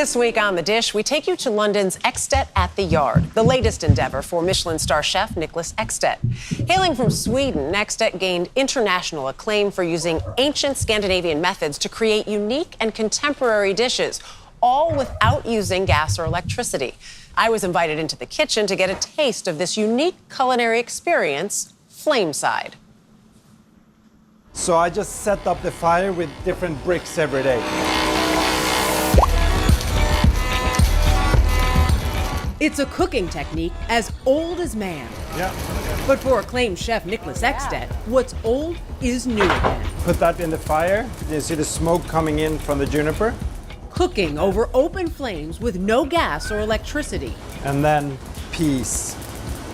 This week on The Dish, we take you to London's Ekstedt at the Yard, the latest endeavor for Michelin star chef Niklas Ekstedt. Hailing from Sweden, Ekstedt gained international acclaim for using ancient Scandinavian methods to create unique and contemporary dishes, all without using gas or electricity. I was invited into the kitchen to get a taste of this unique culinary experience, flameside. So I just set up the fire with different bricks every day. It's a cooking technique as old as man. Yeah. But for acclaimed chef Niklas Ekstedt, what's old is new again. Put that in the fire. You see the smoke coming in from the juniper. Cooking over open flames with no gas or electricity. And then peas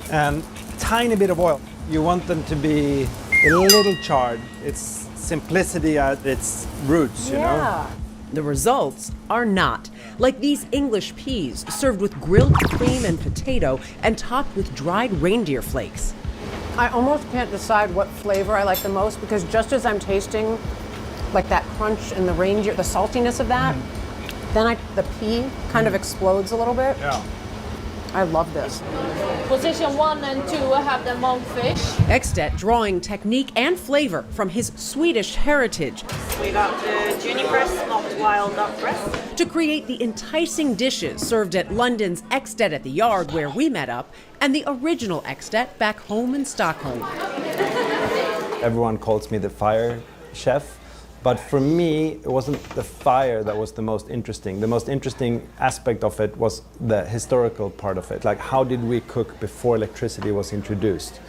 and tiny bit of oil. You want them to be a little charred. It's simplicity at its roots, you know? The results are not. Like these English peas served with grilled cream and potato and topped with dried reindeer flakes. I almost can't decide what flavor I like the most because just as I'm tasting like that crunch and the reindeer, the saltiness of that, then the pea kind of explodes a little bit. Yeah. I love this. Position 1 and 2 have the monkfish. Ekstedt drawing technique and flavor from his Swedish heritage We got the juniper smoked wild duck breast. to create the enticing dishes served at London's Ekstedt at the Yard, where we met up, and the original Ekstedt back home in Stockholm. Everyone calls me the fire chef. But for me, it wasn't the fire that was the most interesting. The most interesting aspect of it was the historical part of it. Like, how did we cook before electricity was introduced?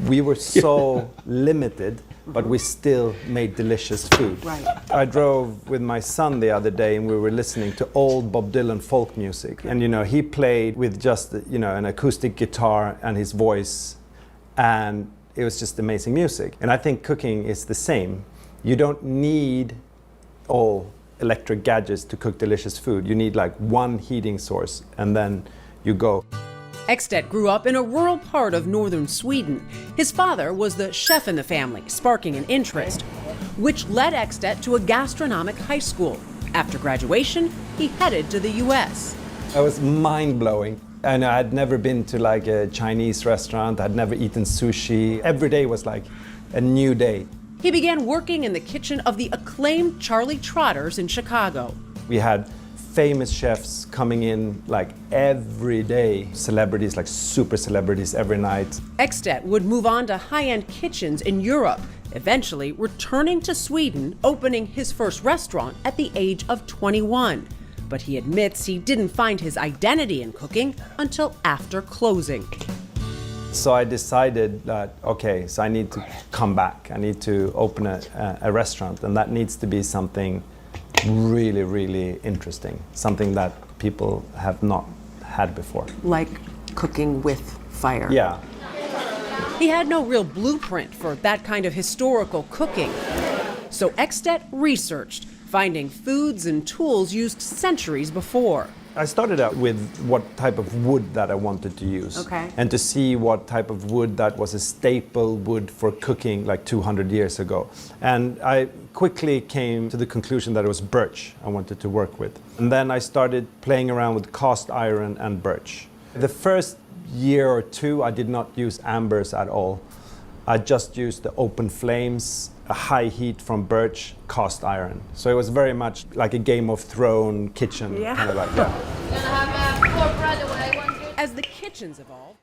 We were so limited, but we still made delicious food. Right. I drove with my son the other day and we were listening to old Bob Dylan folk music. And, you know, he played with just, you know, an acoustic guitar and his voice. And it was just amazing music. And I think cooking is the same. You don't need all electric gadgets to cook delicious food. You need like one heating source and then you go. Ekstedt grew up in a rural part of northern Sweden. His father was the chef in the family, sparking an interest, which led Ekstedt to a gastronomic high school. After graduation, he headed to the US. It was mind-blowing. And I had never been to like a Chinese restaurant. I'd never eaten sushi. Every day was like a new day. He began working in the kitchen of the acclaimed Charlie Trotters in Chicago. We had famous chefs coming in like every day. Celebrities, like super celebrities every night. Ekstedt would move on to high-end kitchens in Europe, eventually returning to Sweden, opening his first restaurant at the age of 21. But he admits he didn't find his identity in cooking until after closing. So I decided that, okay, so I need to come back. I need to open a restaurant, and that needs to be something really, really interesting, something that people have not had before. Like cooking with fire. Yeah. He had no real blueprint for that kind of historical cooking. So Ekstedt researched, finding foods and tools used centuries before. I started out with what type of wood that I wanted to use. Okay. And to see what type of wood that was a staple wood for cooking like 200 years ago. And I quickly came to the conclusion that it was birch I wanted to work with. And then I started playing around with cast iron and birch. The first year or two, I did not use ambers at all. I just used the open flames, a high heat from birch, cast iron. So it was very much like a Game of Thrones kitchen, kind of like that. Gonna have 4 bread away. As the kitchens evolved,